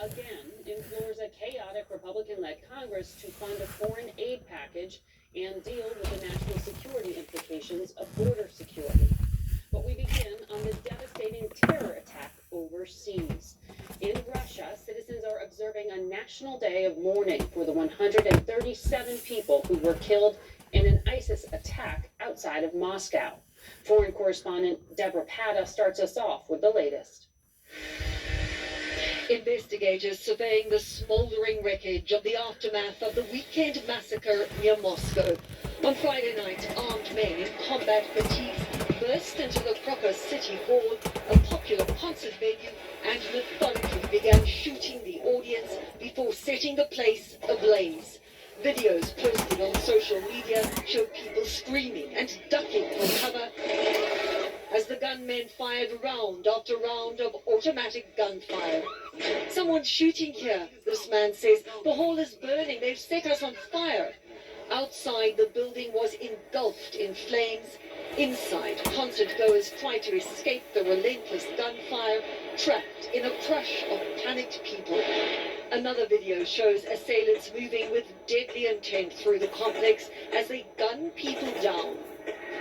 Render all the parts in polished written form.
again implores a chaotic Republican-led Congress to fund a foreign aid package and deal with the national security implications of border security. But we begin on the devastating terror attack overseas. In Russia, citizens are observing a national day of mourning for the 137 people who were killed in an ISIS attack outside of Moscow. Foreign correspondent Deborah Pata starts us off with the latest. Investigators surveying the smouldering wreckage of the aftermath of the weekend massacre near Moscow. On Friday night, armed men in combat fatigues burst into the proper city hall, a popular concert venue, and methodically began shooting the audience before setting the place ablaze. Videos posted on social media show people screaming and ducking for cover as the gunmen fired round after round of automatic gunfire. Someone's shooting here, this man says. The hall is burning. They've set us on fire. Outside, the building was engulfed in flames. Inside, concert-goers tried to escape the relentless gunfire, trapped in a crush of panicked people. Another video shows assailants moving with deadly intent through the complex as they gun people down.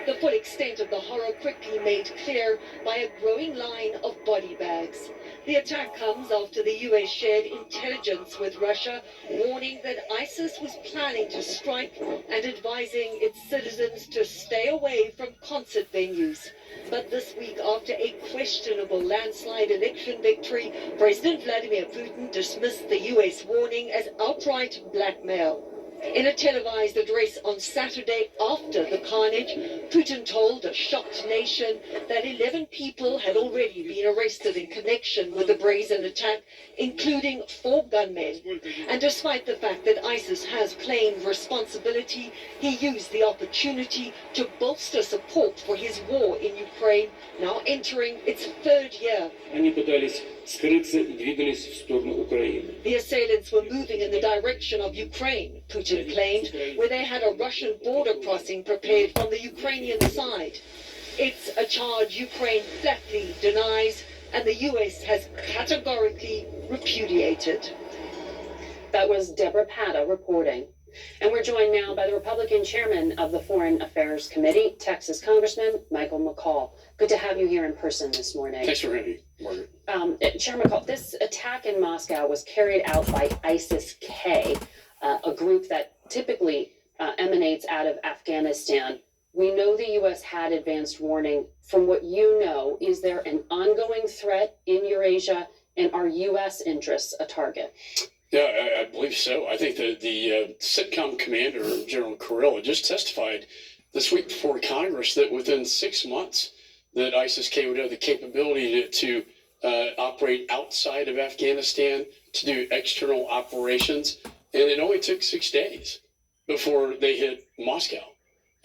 The full extent of the horror quickly made clear by a growing line of body bags. The attack comes after the US shared intelligence with Russia, warning that ISIS was planning to strike and advising its citizens to stay away from concert venues. But this week, after a questionable landslide election victory, President Vladimir Putin dismissed the US warning as outright blackmail. In a televised address on Saturday after the carnage, Putin told a shocked nation that 11 people had already been arrested in connection with the brazen attack, including 4 gunmen. And despite the fact that ISIS has claimed responsibility, he used the opportunity to bolster support for his war in Ukraine, now entering its 3rd year. The assailants were moving in the direction of Ukraine, Putin claimed, where they had a Russian border crossing prepared from the Ukrainian side. It's a charge Ukraine flatly denies, and the US has categorically repudiated. That was Deborah Pata reporting. And we're joined now by the Republican chairman of the Foreign Affairs Committee, Texas Congressman Michael McCaul. Good to have you here in person this morning. Thanks for having me, Margaret. Chair McCaul, this attack in Moscow was carried out by ISIS-K, a group that typically emanates out of Afghanistan. We know the U.S. had advanced warning. From what you know, is there an ongoing threat in Eurasia, and are U.S. interests a target? Yeah, I believe so. I think that the CENTCOM commander, General Kurilla, just testified this week before Congress that within 6 months that ISIS-K would have the capability to operate outside of Afghanistan, to do external operations. And it only took 6 days before they hit Moscow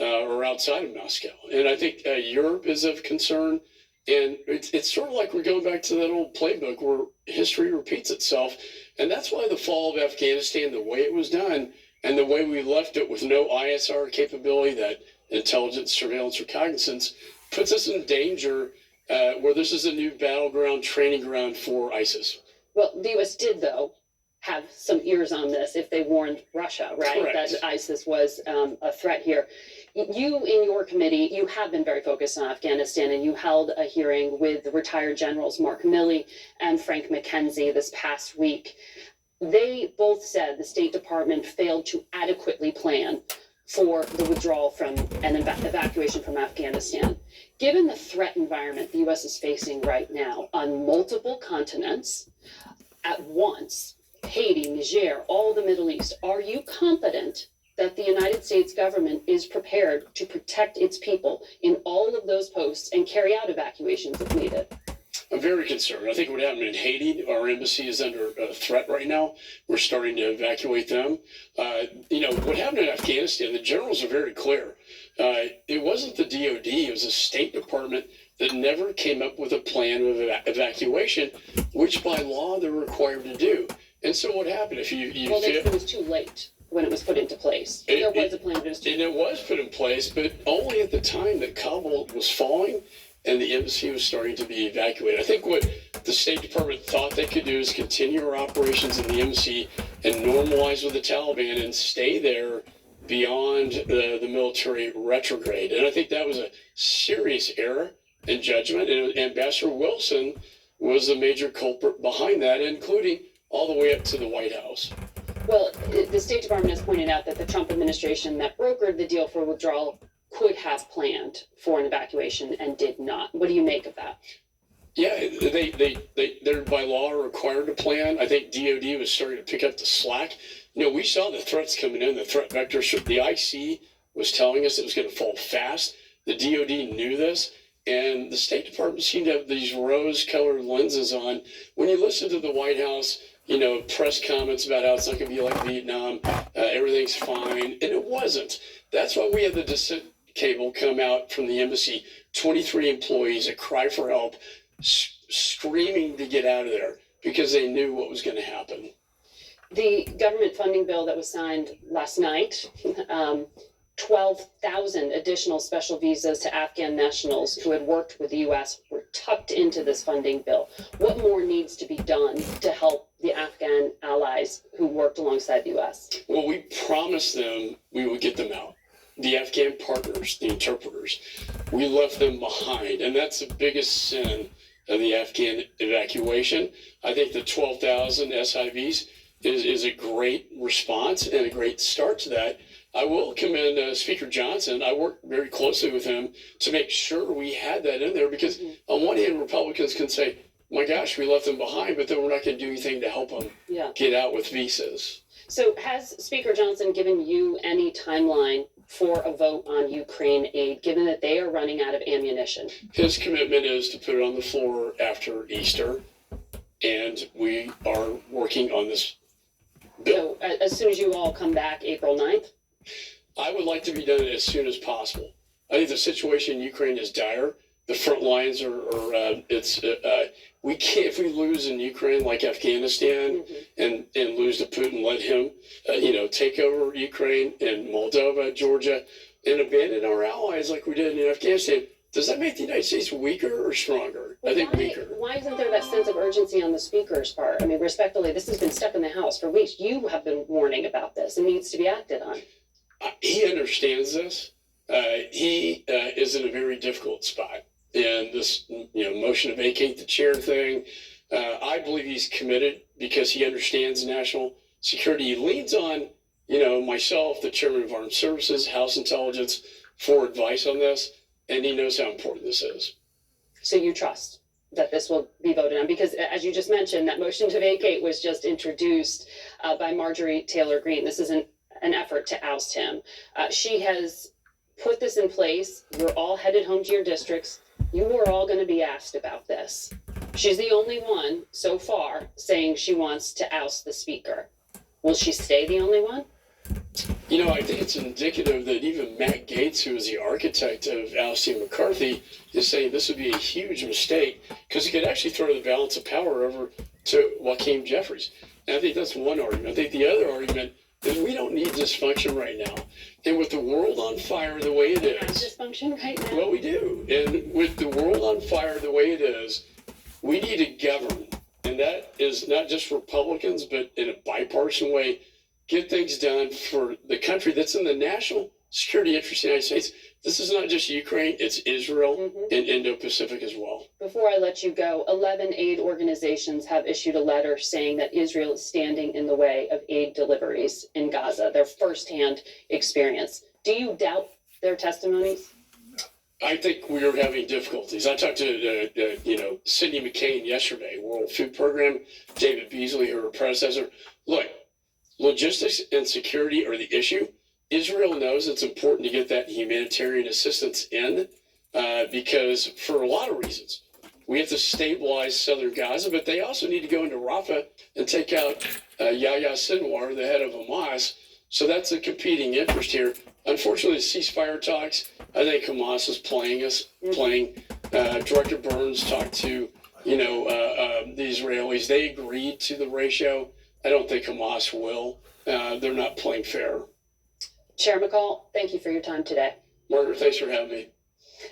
or outside of Moscow. And I think Europe is of concern. And it's sort of like we're going back to that old playbook where history repeats itself. And that's why the fall of Afghanistan, the way it was done, and the way we left it with no ISR capability, that intelligence, surveillance, reconnaissance, puts us in danger where this is a new battleground, training ground for ISIS. Well, the U.S. did, though, have some ears on this if they warned Russia, right? Correct. That ISIS was a threat here. You, in your committee, you have been very focused on Afghanistan, and you held a hearing with the retired generals Mark Milley and Frank McKenzie this past week. They both said the State Department failed to adequately plan for the withdrawal from and evacuation from Afghanistan. Given the threat environment the U.S. is facing right now on multiple continents at once, Haiti, Niger, all the Middle East, are you confident that the United States government is prepared to protect its people in all of those posts and carry out evacuations if needed? I'm very concerned. I think what happened in Haiti, our embassy is under threat right now. We're starting to evacuate them. What happened in Afghanistan, the generals are very clear. It wasn't the DOD, it was the State Department that never came up with a plan of evacuation, which by law they're required to do. And so what happened? It was too late when it was put into place. There was a plan, but it was too late. And it was put in place, but only at the time that Kabul was falling and the embassy was starting to be evacuated. I think what the State Department thought they could do is continue our operations in the embassy and normalize with the Taliban and stay there beyond the military retrograde. And I think that was a serious error in judgment. And Ambassador Wilson was the major culprit behind that, including all the way up to the White House. Well, the State Department has pointed out that the Trump administration that brokered the deal for withdrawal could have planned for an evacuation and did not. What do you make of that? Yeah, they're by law required to plan. I think DOD was starting to pick up the slack. You know, we saw the threats coming in, the threat vector. The IC was telling us it was going to fall fast. The DOD knew this, and the State Department seemed to have these rose-colored lenses on. When you listen to the White House, you know, press comments about how it's not going to be like Vietnam, everything's fine, and it wasn't. That's why we had the dissent cable come out from the embassy, 23 employees, a cry for help, screaming to get out of there because they knew what was going to happen. The government funding bill that was signed last night, 12,000 additional special visas to Afghan nationals who had worked with the U.S. were tucked into this funding bill. What more needs to be done to help the Afghan allies who worked alongside the U.S.? Well, we promised them we would get them out. The Afghan partners, the interpreters, we left them behind. And that's the biggest sin of the Afghan evacuation. I think the 12,000 SIVs is a great response and a great start to that. I will commend Speaker Johnson. I worked very closely with him to make sure we had that in there because on one hand, Republicans can say, my gosh, we left them behind, but then we're not going to do anything to help them get out with visas. So has Speaker Johnson given you any timeline for a vote on Ukraine aid, given that they are running out of ammunition? His commitment is to put it on the floor after Easter, and we are working on this bill. So as soon as you all come back, April 9th? I would like to be done as soon as possible. I think the situation in Ukraine is dire. The front lines are we can't, if we lose in Ukraine like Afghanistan and lose to Putin, let him, take over Ukraine and Moldova, Georgia, and abandon our allies like we did in Afghanistan. Does that make the United States weaker or stronger? Well, I think weaker. Why isn't there that sense of urgency on the Speaker's part? I mean, respectfully, this has been stuck in the House for weeks. You have been warning about this. It needs to be acted on. He understands this. He is in a very difficult spot. And this, motion to vacate the chair thing, I believe he's committed because he understands national security. He leans on, myself, the chairman of Armed Services, House Intelligence, for advice on this, and he knows how important this is. So you trust that this will be voted on? Because as you just mentioned, that motion to vacate was just introduced by Marjorie Taylor Greene. This is an effort to oust him. She has put this in place. You're all headed home to your districts. You are all going to be asked about this. She's the only one so far saying she wants to oust the Speaker. Will she stay the only one? I think it's indicative that even Matt Gaetz, who is the architect of ousting McCarthy, is saying this would be a huge mistake because it could actually throw the balance of power over to Joaquin Jeffries. And I think that's one argument. I think the other argument is we don't need dysfunction right now. And with the world on fire the way it is. Dysfunction right now? Well, we do. And with the world on fire the way it is, we need to govern. And that is not just Republicans, but in a bipartisan way, get things done for the country that's in the national security interest of the United States. This is not just Ukraine, it's Israel and Indo-Pacific as well. Before I let you go, 11 aid organizations have issued a letter saying that Israel is standing in the way of aid deliveries in Gaza, their firsthand experience. Do you doubt their testimonies? I think we are having difficulties. I talked to, Cindy McCain yesterday, World Food Program, David Beasley, her predecessor. Look, logistics and security are the issue. Israel knows it's important to get that humanitarian assistance in because for a lot of reasons. We have to stabilize southern Gaza, but they also need to go into Rafah and take out Yahya Sinwar, the head of Hamas. So that's a competing interest here. Unfortunately, the ceasefire talks, I think Hamas is playing. Director Burns talked to, the Israelis. They agreed to the ratio. I don't think Hamas will. They're not playing fair. Chair McCall, thank you for your time today. Margaret, thanks for having me.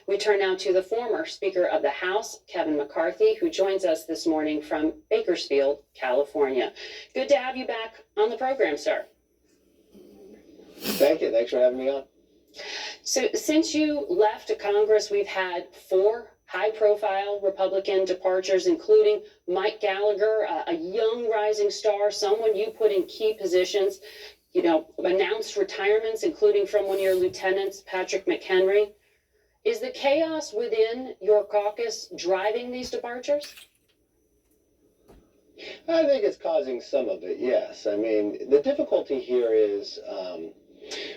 We turn now to the former Speaker of the House, Kevin McCarthy, who joins us this morning from Bakersfield, California. Good to have you back on the program, sir. Thank you. Thanks for having me on. So since you left Congress, we've had 4 high-profile Republican departures, including Mike Gallagher, a young rising star, someone you put in key positions, announced retirements, including from one of your lieutenants, Patrick McHenry. Is the chaos within your caucus driving these departures? I think it's causing some of it, yes. I mean, the difficulty here is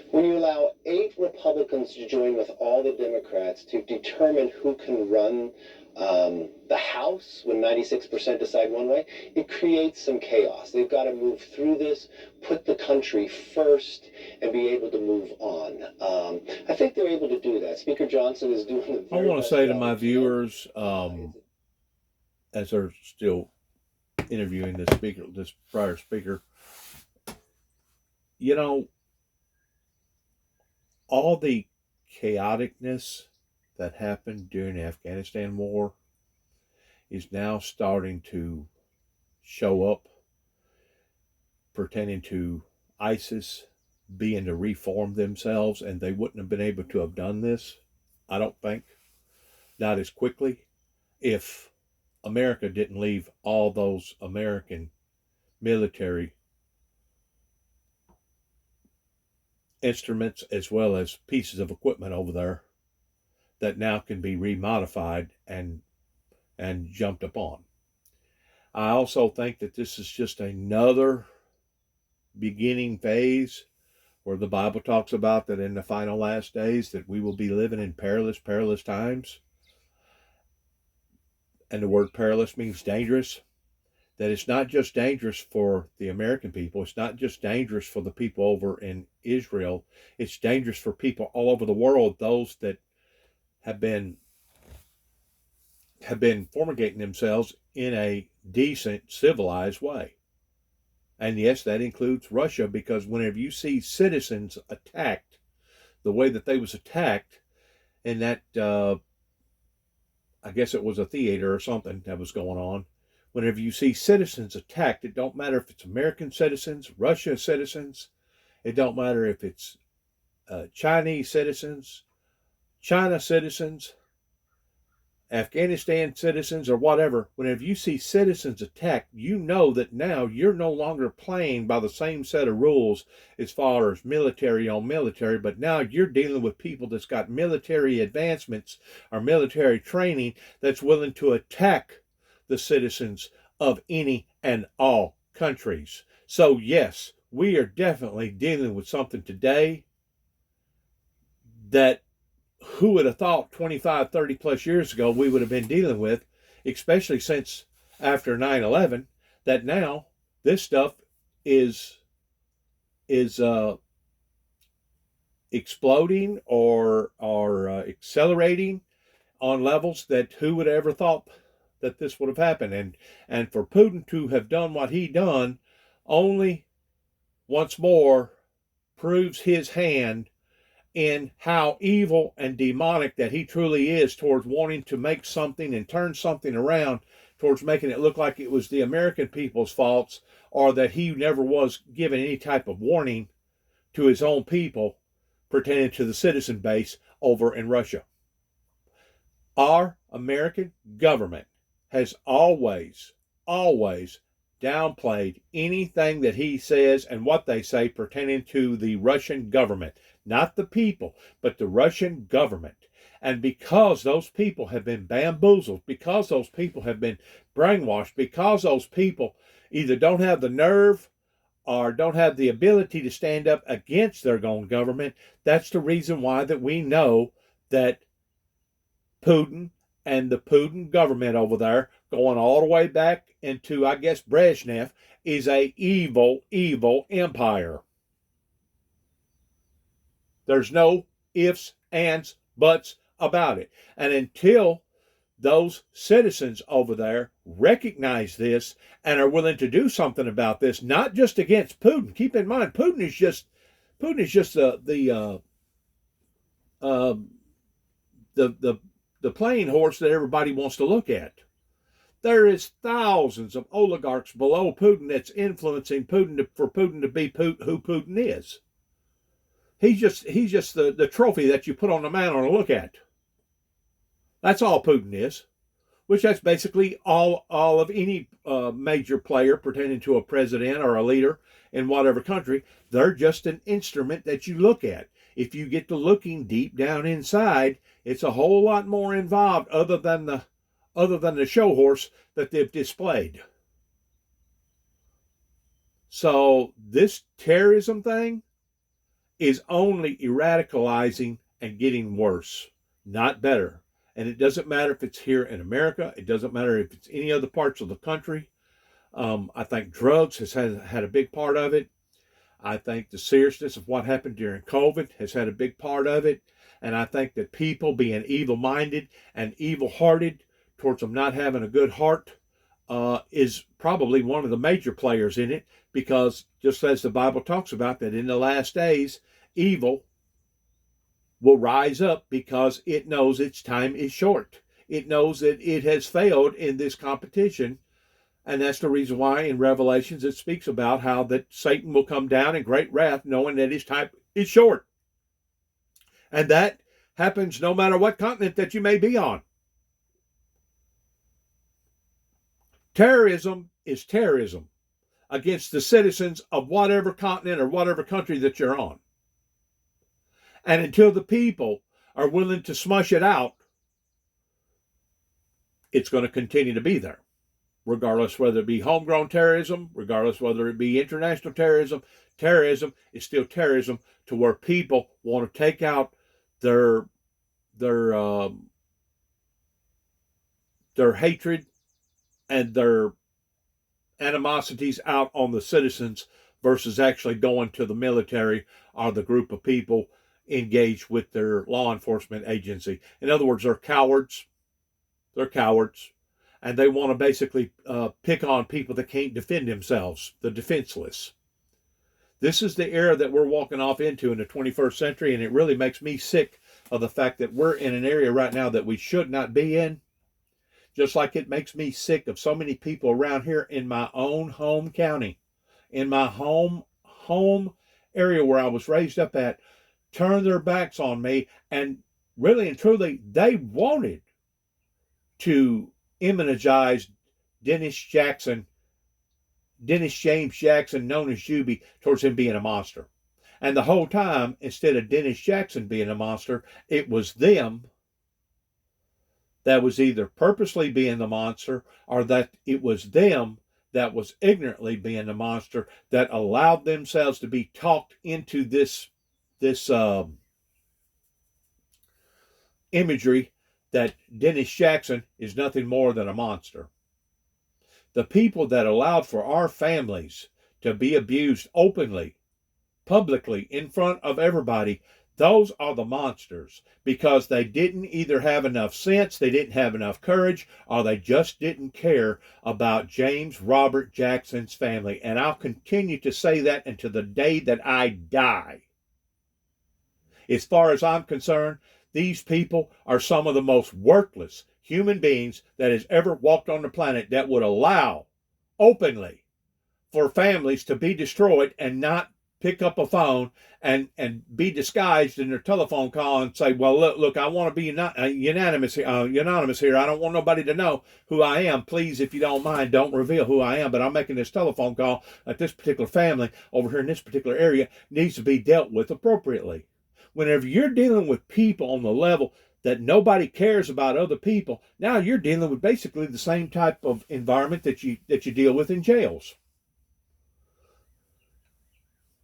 when you allow 8 Republicans to join with all the Democrats to determine who can run the House when 96% decide one way, it creates some chaos. They've got to move through this, put the country first, and be able to move on. I think they're able to do that. Speaker Johnson is doing the very I want to best say to job my he can. viewers, as they're still interviewing this prior speaker, all the chaoticness that happened during the Afghanistan war is now starting to show up pertaining to ISIS being to reform themselves, and they wouldn't have been able to have done this, I don't think, not as quickly, if America didn't leave all those American military instruments as well as pieces of equipment over there that now can be remodified and jumped upon. I also think that this is just another beginning phase where the Bible talks about that in the final last days that we will be living in perilous times. And the word perilous means dangerous. That it's not just dangerous for the American people. It's not just dangerous for the people over in Israel. It's dangerous for people all over the world, those that have been fumigating themselves in a decent, civilized way. And yes, that includes Russia, because whenever you see citizens attacked the way that they was attacked in that, I guess it was a theater or something that was going on, whenever you see citizens attacked, it don't matter if it's American citizens, Russian citizens, it don't matter if it's Chinese citizens, China citizens, Afghanistan citizens, or whatever, whenever you see citizens attacked, you know that now you're no longer playing by the same set of rules as far as military on military, but now you're dealing with people that's got military advancements or military training that's willing to attack the citizens of any and all countries. So yes, we are definitely dealing with something today that who would have thought 25, 30 plus years ago we would have been dealing with, especially since after 9/11, that now this stuff is exploding or accelerating on levels that who would have ever thought that this would have happened. And for Putin to have done what he done only once more proves his hand in how evil and demonic that he truly is towards wanting to make something and turn something around towards making it look like it was the American people's faults, or that he never was given any type of warning to his own people pertaining to the citizen base over in Russia. Our American government has always downplayed anything that he says and what they say pertaining to the Russian government. Not the people, but the Russian government. And because those people have been bamboozled, because those people have been brainwashed, because those people either don't have the nerve or don't have the ability to stand up against their own government, that's the reason why that we know that Putin and the Putin government over there, going all the way back into, I guess, Brezhnev, is a evil, evil empire. There's no ifs, ands, buts about it. And until those citizens over there recognize this and are willing to do something about this, not just against Putin. Keep in mind, Putin is just the the playing horse that everybody wants to look at. There is thousands of oligarchs below Putin that's influencing Putin for Putin to be who Putin is. He's just the trophy that you put on the mantle to look at. That's all Putin is, which that's basically all of any major player pertaining to a president or a leader in whatever country. They're just an instrument that you look at. If you get to looking deep down inside, it's a whole lot more involved other than the show horse that they've displayed. So this terrorism thing is only radicalizing and getting worse, not better. And it doesn't matter if it's here in America. It doesn't matter if it's any other parts of the country. I think drugs has had a big part of it. I think the seriousness of what happened during COVID has had a big part of it. And I think that people being evil-minded and evil-hearted towards them not having a good heart is probably one of the major players in it, because just as the Bible talks about that in the last days, evil will rise up because it knows its time is short. It knows that it has failed in this competition. And that's the reason why in Revelations it speaks about how that Satan will come down in great wrath knowing that his time is short. And that happens no matter what continent that you may be on. Terrorism is terrorism against the citizens of whatever continent or whatever country that you're on. And until the people are willing to smush it out, it's going to continue to be there. Regardless whether it be homegrown terrorism, regardless whether it be international terrorism, terrorism is still terrorism, to where people want to take out their hatred and their animosities out on the citizens versus actually going to the military or the group of people engaged with their law enforcement agency. In other words, they're cowards. They're cowards. And they want to basically pick on people that can't defend themselves, the defenseless. This is the era that we're walking off into in the 21st century, and it really makes me sick of the fact that we're in an area right now that we should not be in. Just like it makes me sick of so many people around here in my own home county, in my home area where I was raised up at, turn their backs on me, and really and truly, they wanted to immunize Dennis James Jackson, known as Juby, towards him being a monster. And the whole time, instead of Dennis Jackson being a monster, it was them that was either purposely being the monster, or that it was them that was ignorantly being the monster that allowed themselves to be talked into this imagery that Dennis Jackson is nothing more than a monster. The people that allowed for our families to be abused openly, publicly, in front of everybody, those are the monsters, because they didn't either have enough sense, they didn't have enough courage, or they just didn't care about James Robert Jackson's family. And I'll continue to say that until the day that I die. As far as I'm concerned, these people are some of the most worthless human beings that has ever walked on the planet, that would allow openly for families to be destroyed and not pick up a phone and be disguised in their telephone call and say, well, look, I want to be unanimous here. I don't want nobody to know who I am. Please, if you don't mind, don't reveal who I am. But I'm making this telephone call that this particular family over here in this particular area needs to be dealt with appropriately. Whenever you're dealing with people on the level that nobody cares about other people, now you're dealing with basically the same type of environment that you deal with in jails.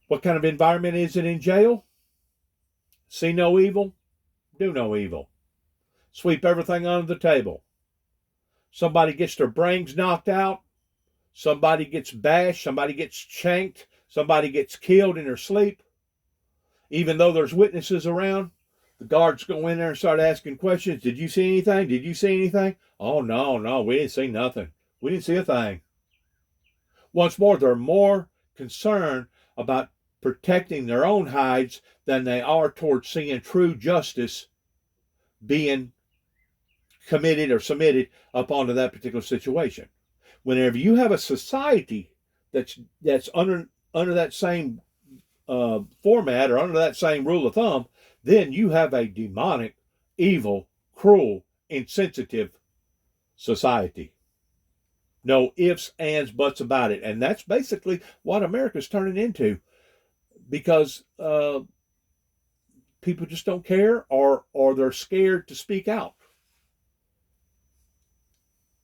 What kind of environment is it in jail? See no evil, do no evil. Sweep everything under the table. Somebody gets their brains knocked out, somebody gets bashed, somebody gets shanked, somebody gets killed in their sleep. Even though there's witnesses around, the guards go in there and start asking questions. Did you see anything? Did you see anything? Oh, no, we didn't see nothing. We didn't see a thing. Once more, they're more concerned about protecting their own hides than they are towards seeing true justice being committed or submitted up onto that particular situation. Whenever you have a society that's under that same format or under that same rule of thumb, then you have a demonic, evil, cruel, insensitive society. No ifs, ands, buts about it. And that's basically what America's turning into, because people just don't care, or they're scared to speak out.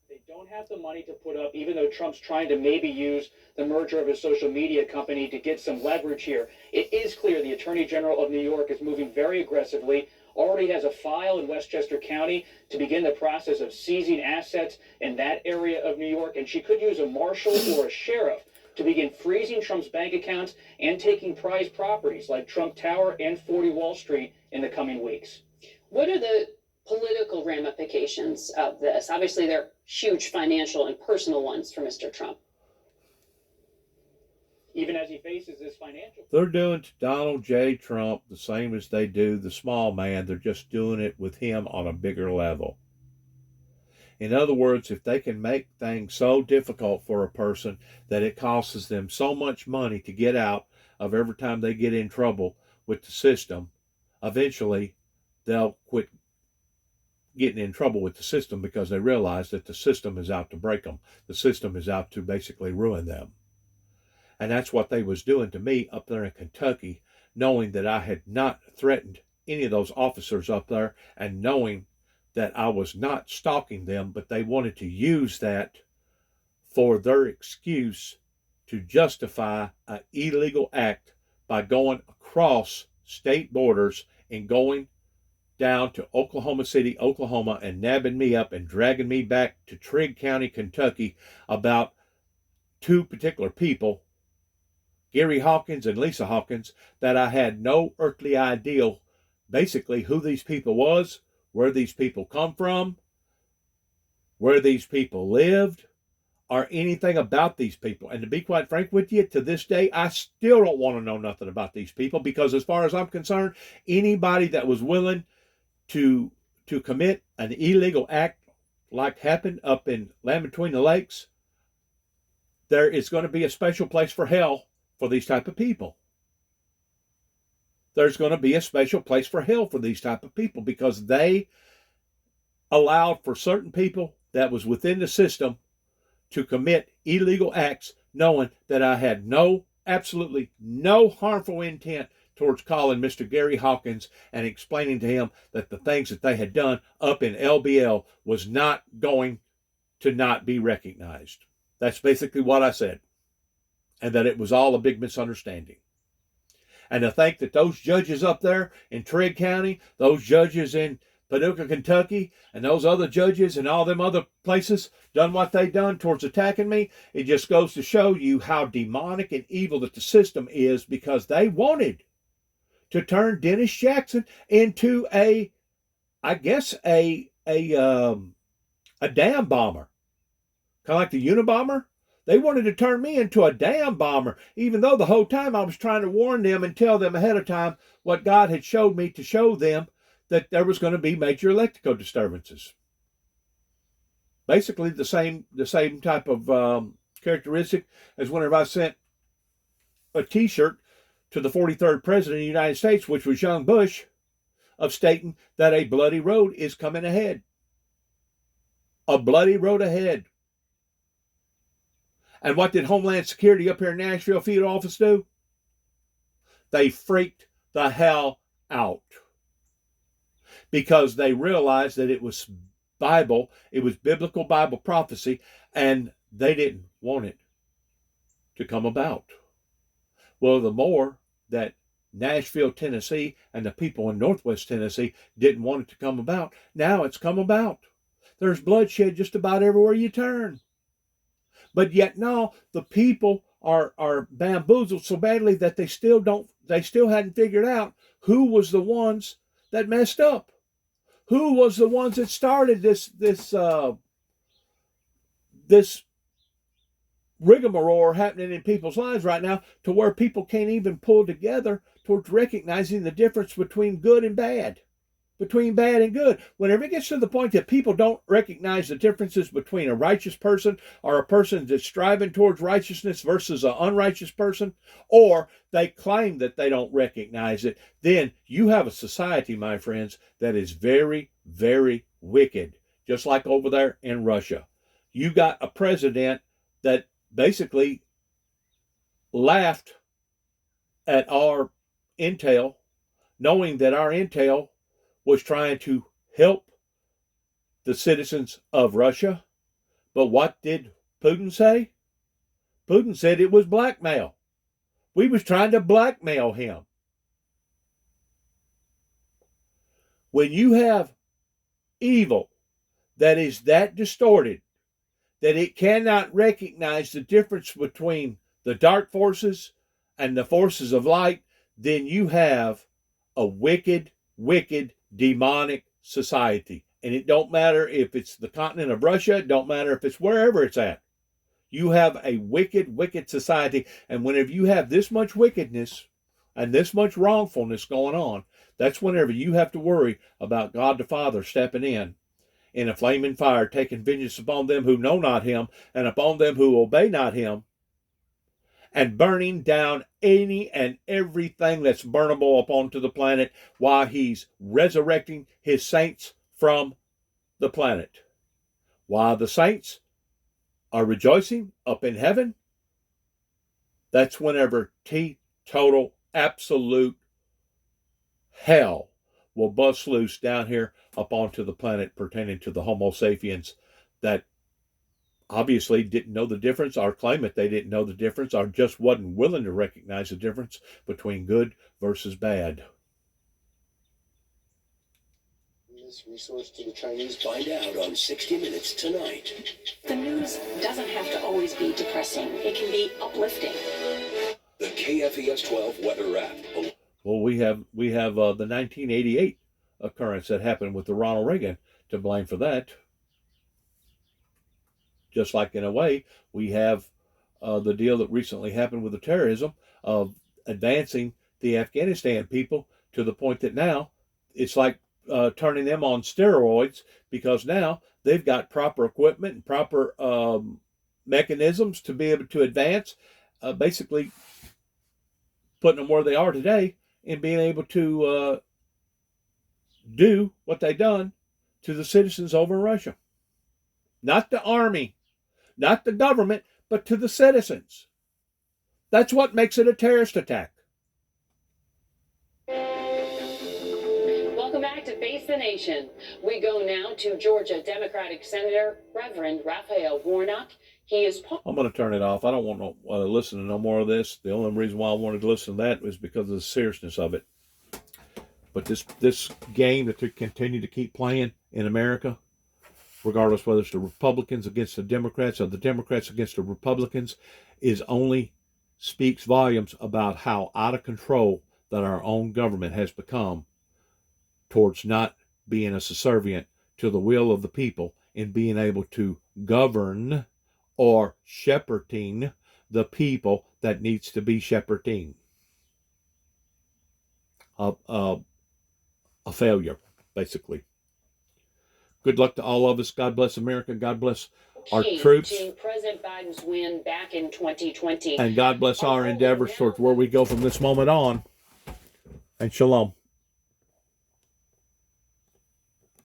They don't have the money to put up, even though Trump's trying to maybe use the merger of his social media company to get some leverage here. It is clear the Attorney General of New York is moving very aggressively, already has a file in Westchester County to begin the process of seizing assets in that area of New York, and she could use a marshal or a sheriff to begin freezing Trump's bank accounts and taking prized properties like Trump Tower and 40 Wall Street in the coming weeks. What are the political ramifications of this? Obviously, they're huge financial and personal ones for Mr. Trump. Even as he faces this financial... They're doing to Donald J. Trump the same as they do the small man. They're just doing it with him on a bigger level. In other words, if they can make things so difficult for a person that it costs them so much money to get out of every time they get in trouble with the system, eventually they'll quit getting in trouble with the system, because they realize that the system is out to break them. The system is out to basically ruin them. And that's what they was doing to me up there in Kentucky, knowing that I had not threatened any of those officers up there, and knowing that I was not stalking them, but they wanted to use that for their excuse to justify an illegal act by going across state borders and going down to Oklahoma City, Oklahoma, and nabbing me up and dragging me back to Trigg County, Kentucky, about two particular people, Gary Hawkins and Lisa Hawkins, that I had no earthly idea basically who these people was, where these people come from, where these people lived, or anything about these people. And to be quite frank with you, to this day, I still don't want to know nothing about these people, because as far as I'm concerned, anybody that was willing to commit an illegal act like happened up in Land Between the Lakes, there is going to be a special place for hell for these type of people. There's going to be a special place for hell for these type of people, because they allowed for certain people that was within the system to commit illegal acts, knowing that I had absolutely no harmful intent towards calling Mr. Gary Hawkins and explaining to him that the things that they had done up in LBL was not going to not be recognized. That's basically what I said. And that it was all a big misunderstanding. And to think that those judges up there in Trigg County, those judges in Paducah, Kentucky, and those other judges and all them other places done what they done towards attacking me, it just goes to show you how demonic and evil that the system is, because they wanted to turn Dennis Jackson into a dam bomber. Kind of like the Unabomber. They wanted to turn me into a dam bomber, even though the whole time I was trying to warn them and tell them ahead of time what God had showed me to show them, that there was going to be major electrical disturbances. Basically the same type of characteristic as whenever I sent a T-shirt to the 43rd President of the United States, which was young Bush, of stating that a bloody road is coming ahead. A bloody road ahead. And what did Homeland Security up here in Nashville field office do? They freaked the hell out, because they realized that it was Bible, it was biblical Bible prophecy, and they didn't want it to come about. Well, the more that Nashville, Tennessee, and the people in Northwest Tennessee didn't want it to come about, now it's come about. There's bloodshed just about everywhere you turn. But yet no, the people are bamboozled so badly that they still hadn't figured out who was the ones that messed up. Who was the ones that started this rigmarole happening in people's lives right now, to where people can't even pull together towards recognizing the difference between good and bad. between bad and good. Whenever it gets to the point that people don't recognize the differences between a righteous person or a person that's striving towards righteousness versus an unrighteous person, or they claim that they don't recognize it, then you have a society, my friends, that is very, very wicked. Just like over there in Russia. You got a president that basically laughed at our intel, knowing that our intel was trying to help the citizens of Russia. But what did Putin say? Putin said it was blackmail. We was trying to blackmail him. When you have evil that is that distorted, that it cannot recognize the difference between the dark forces and the forces of light, then you have a wicked, wicked, demonic society. And it don't matter if it's the continent of Russia, it don't matter if it's wherever it's at. You have a wicked, wicked society. And whenever you have this much wickedness and this much wrongfulness going on, that's whenever you have to worry about God the Father stepping in a flaming fire, taking vengeance upon them who know not him, and upon them who obey not him, and burning down any and everything that's burnable upon to the planet while he's resurrecting his saints from the planet. While the saints are rejoicing up in heaven, that's whenever total, absolute hell will bust loose down here up onto the planet pertaining to the Homo sapiens that obviously didn't know the difference, or claim it they didn't know the difference, or just wasn't willing to recognize the difference between good versus bad. This resource to the Chinese. Find out on 60 Minutes tonight. The news doesn't have to always be depressing. It can be uplifting. The KFES 12 weather app. Well, we have the 1988 occurrence that happened with the Ronald Reagan to blame for that. Just like in a way, we have the deal that recently happened with the terrorism of advancing the Afghanistan people to the point that now it's like turning them on steroids, because now they've got proper equipment and proper mechanisms to be able to advance, basically putting them where they are today and being able to do what they done to the citizens over in Russia. Not the army, not the government, but to the citizens. That's what makes it a terrorist attack. Welcome back to Face the Nation. We go now to Georgia Democratic Senator Reverend Raphael Warnock. He is I'm going to turn it off. I don't want to listen to no more of this. The only reason why I wanted to listen to that was because of the seriousness of it. But this game that they continue to keep playing in America, regardless whether it's the Republicans against the Democrats or the Democrats against the Republicans, is only speaks volumes about how out of control that our own government has become towards not being a subservient to the will of the people and being able to govern or shepherding the people that needs to be shepherding. A failure, basically. Good luck to all of us. God bless America. God bless our troops. To President Biden's win back in 2020. And God bless our endeavors towards where we go from this moment on. And shalom.